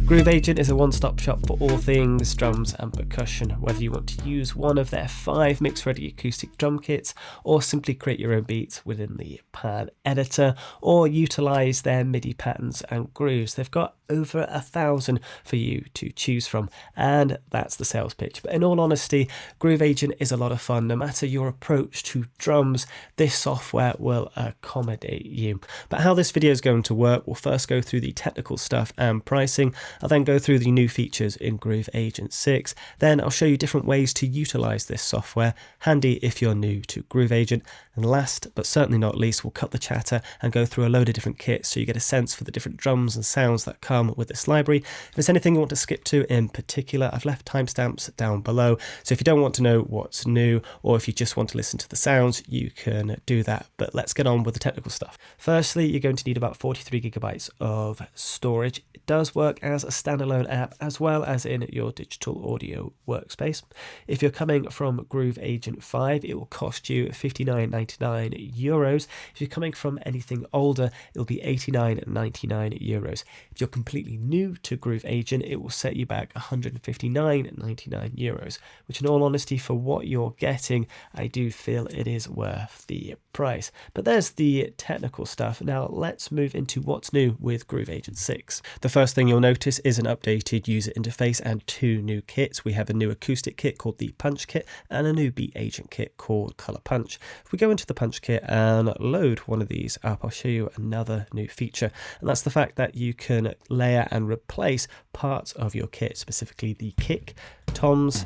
Groove Agent is a one-stop shop for all things drums and percussion, whether you want to use one of their 5 mix-ready acoustic drum kits, or simply create your own beats within the pan editor, or utilise their MIDI patterns and grooves. They've got over 1,000 for you to choose from, and that's the sales pitch. But in all honesty, Groove Agent is a lot of fun. No matter your approach to drums, this software will accommodate you. But how this video is going to work, we'll first go through the technical stuff and pricing. I'll then go through the new features in Groove Agent 6. Then I'll show you different ways to utilise this software, handy if you're new to Groove Agent. And last but certainly not least, we'll cut the chatter and go through a load of different kits so you get a sense for the different drums and sounds that come with this library. If there's anything you want to skip to in particular, I've left timestamps down below. So if you don't want to know what's new, or if you just want to listen to the sounds, you can do that. But let's get on with the technical stuff. Firstly, you're going to need about 43 gigabytes of storage. It does work as a standalone app as well as in your digital audio workspace. If you're coming from Groove Agent 5, it will cost you €59.99. If you're coming from anything older, it'll be €89.99. If you're completely new to Groove Agent, it will set you back €159.99, which in all honesty, for what you're getting, I do feel it is worth the price. But there's the technical stuff. Now let's move into what's new with Groove Agent 6. The first thing you'll notice is an updated user interface and 2 new kits. We have a new acoustic kit called the Punch Kit and a new beat agent kit called Color Punch. If we go into the Punch Kit and load one of these up, I'll show you another new feature, and that's the fact that you can layer and replace parts of your kit, specifically the kick, toms,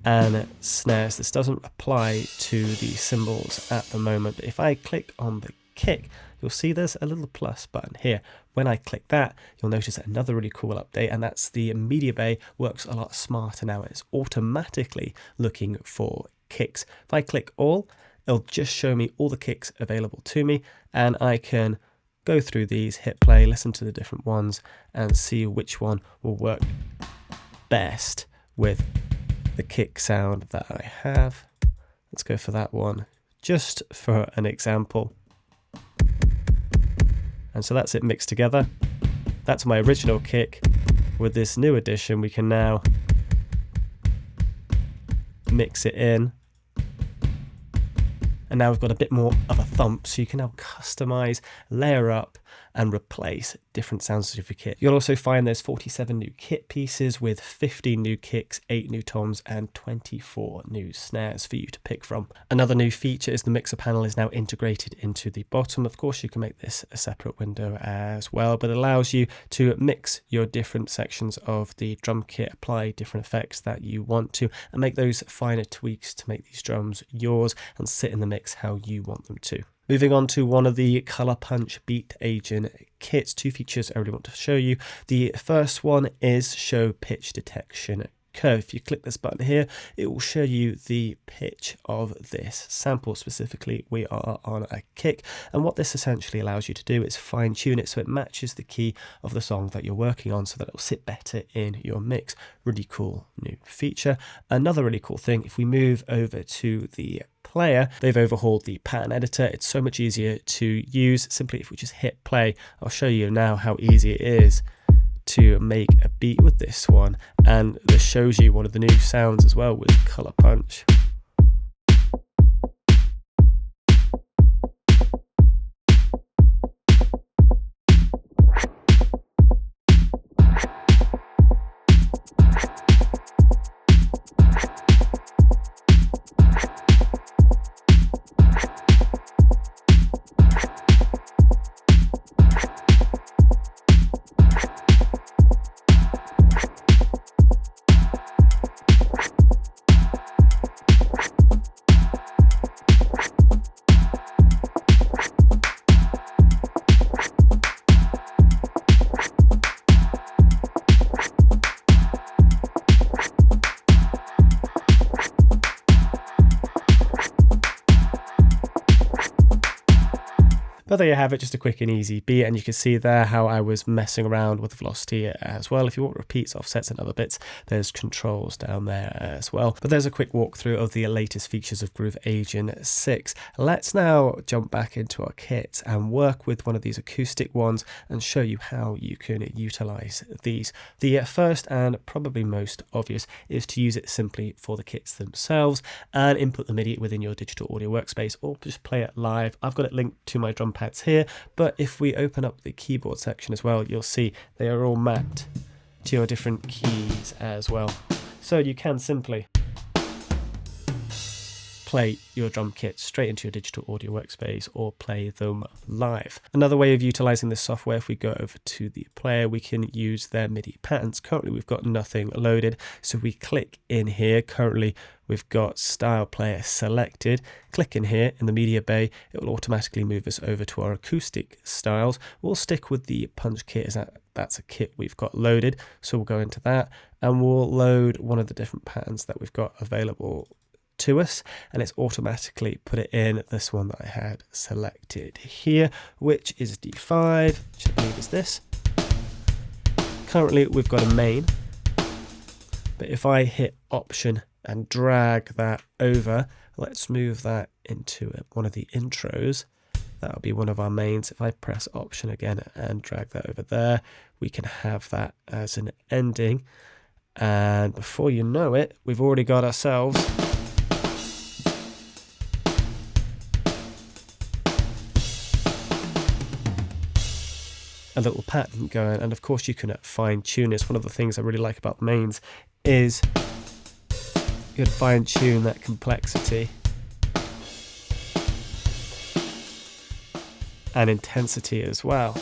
and snares. This doesn't apply to the cymbals at the moment, but if I click on the kick, you'll see there's a little plus button here. When I click that, you'll notice another really cool update, and that's the MediaBay works a lot smarter now. It's automatically looking for kicks. If I click all, it'll just show me all the kicks available to me, and I can go through these, hit play, listen to the different ones, and see which one will work best with the kick sound that I have. Let's go for that one, just for an example. And so that's it mixed together. That's my original kick. With this new addition, we can now mix it in. And now we've got a bit more of a thump, so you can now customize, layer up, and replace different sounds of your kit. You'll also find there's 47 new kit pieces with 15 new kicks, 8 new toms, and 24 new snares for you to pick from. Another new feature is the mixer panel is now integrated into the bottom. Of course, you can make this a separate window as well, but it allows you to mix your different sections of the drum kit, apply different effects that you want to, and make those finer tweaks to make these drums yours and sit in the mix how you want them to. Moving on to one of the Color Punch Beat Agent kits, 2 features I really want to show you. The first one is Show Pitch Detection Curve. If you click this button here, it will show you the pitch of this sample. Specifically, we are on a kick, and what this essentially allows you to do is fine tune it so it matches the key of the song that you're working on, so that it will sit better in your mix. Really cool new feature. Another really cool thing, if we move over to the player, they've overhauled the pattern editor. It's so much easier to use. Simply if we just hit play, I'll show you now how easy it is to make a beat with this one, and this shows you one of the new sounds as well with Color Punch. But there you have it, just a quick and easy beat, and you can see there how I was messing around with the velocity as well. If you want repeats, offsets and other bits, there's controls down there as well. But there's a quick walkthrough of the latest features of Groove Agent 6. Let's now jump back into our kit and work with one of these acoustic ones and show you how you can utilize these. The first and probably most obvious is to use it simply for the kits themselves and input the MIDI within your digital audio workspace, or just play it live. I've got it linked to my drum pads here, but if we open up the keyboard section as well, you'll see they are all mapped to your different keys as well. So you can simply play your drum kit straight into your digital audio workspace or play them live. Another way of utilizing this software, if we go over to the player, we can use their MIDI patterns. Currently we've got nothing loaded, so we click in here. Currently we've got style player selected. Click in here in the MediaBay, it will automatically move us over to our acoustic styles. We'll stick with the punch kit as that's a kit we've got loaded, so we'll go into that and we'll load one of the different patterns that we've got available to us, and it's automatically put it in this one that I had selected here, which is D5, which I believe is this. Currently we've got a main, but if I hit Option and drag that over, let's move that into one of the intros. That'll be one of our mains. If I press Option again and drag that over there, we can have that as an ending, and before you know it, we've already got ourselves a little pattern going. And of course you can fine tune this. One of the things I really like about mains is you can fine tune that complexity and intensity as well.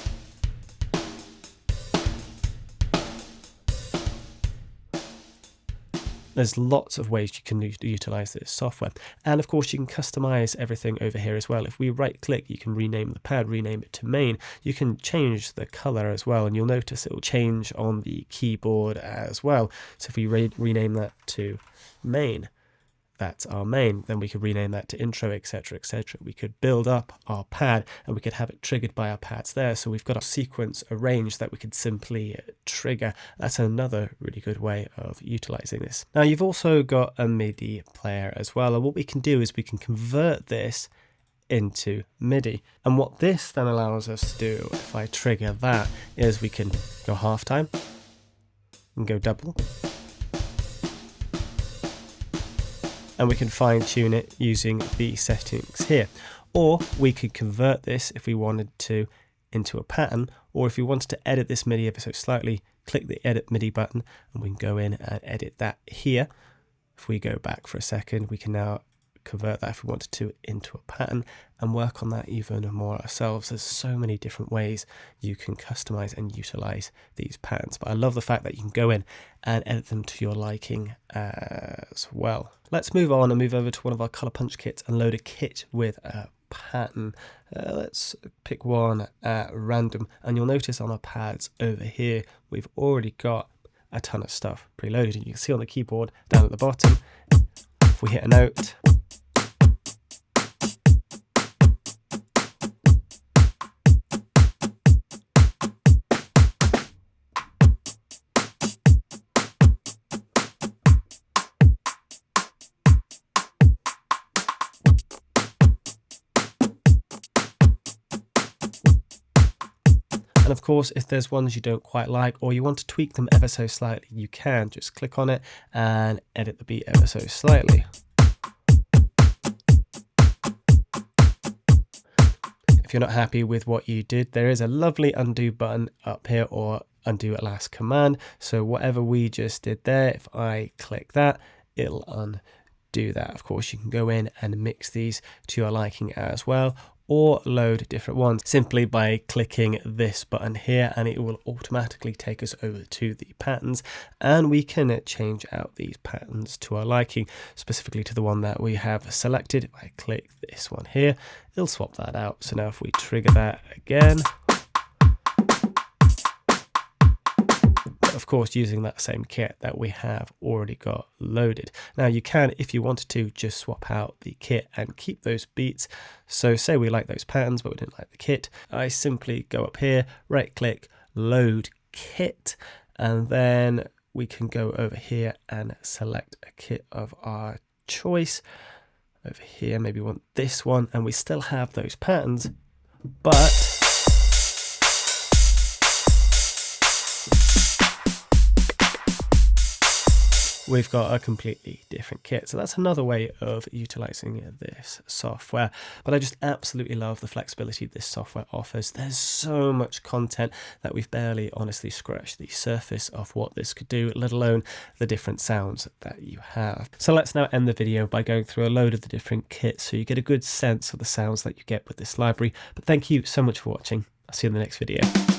There's lots of ways you can utilize this software. And of course you can customize everything over here as well. If we right click, you can rename the pad, rename it to main. You can change the color as well, and you'll notice it will change on the keyboard as well. So if we rename that to main, that's our main, then we could rename that to intro, etc, etc. We could build up our pad and we could have it triggered by our pads there, so we've got a sequence arranged that we could simply trigger. That's another really good way of utilizing this. Now you've also got a MIDI player as well, and what we can do is we can convert this into MIDI, and what this then allows us to do, if I trigger that, is we can go halftime and go double, and we can fine tune it using the settings here. Or we could convert this, if we wanted to, into a pattern, or if we wanted to edit this MIDI ever so slightly, click the edit MIDI button and we can go in and edit that here. If we go back for a second, we can now convert that, if we wanted to, into a pattern and work on that even more ourselves. There's so many different ways you can customize and utilize these patterns, but I love the fact that you can go in and edit them to your liking as well. Let's move on and move over to one of our color punch kits and load a kit with a pattern. Let's pick one at random, and you'll notice on our pads over here we've already got a ton of stuff preloaded, and you can see on the keyboard down at the bottom, if we hit a note, and of course, if there's ones you don't quite like or you want to tweak them ever so slightly, you can just click on it and edit the beat ever so slightly. If you're not happy with what you did, there is a lovely undo button up here, or undo at last command. So whatever we just did there, if I click that, it'll undo that. Of course, you can go in and mix these to your liking as well, or load different ones simply by clicking this button here, and it will automatically take us over to the patterns, and we can change out these patterns to our liking, specifically to the one that we have selected. If I click this one here, it'll swap that out. So now if we trigger that again, of course using that same kit that we have already got loaded. Now you can, if you wanted to, just swap out the kit and keep those beats. So say we like those patterns but we didn't like the kit, I simply go up here, right click, load kit, and then we can go over here and select a kit of our choice. Over here, maybe we want this one, and we still have those patterns, but we've got a completely different kit. So that's another way of utilizing this software. But I just absolutely love the flexibility this software offers. There's so much content that we've barely honestly scratched the surface of what this could do, let alone the different sounds that you have. So let's now end the video by going through a load of the different kits so you get a good sense of the sounds that you get with this library. But thank you so much for watching. I'll see you in the next video.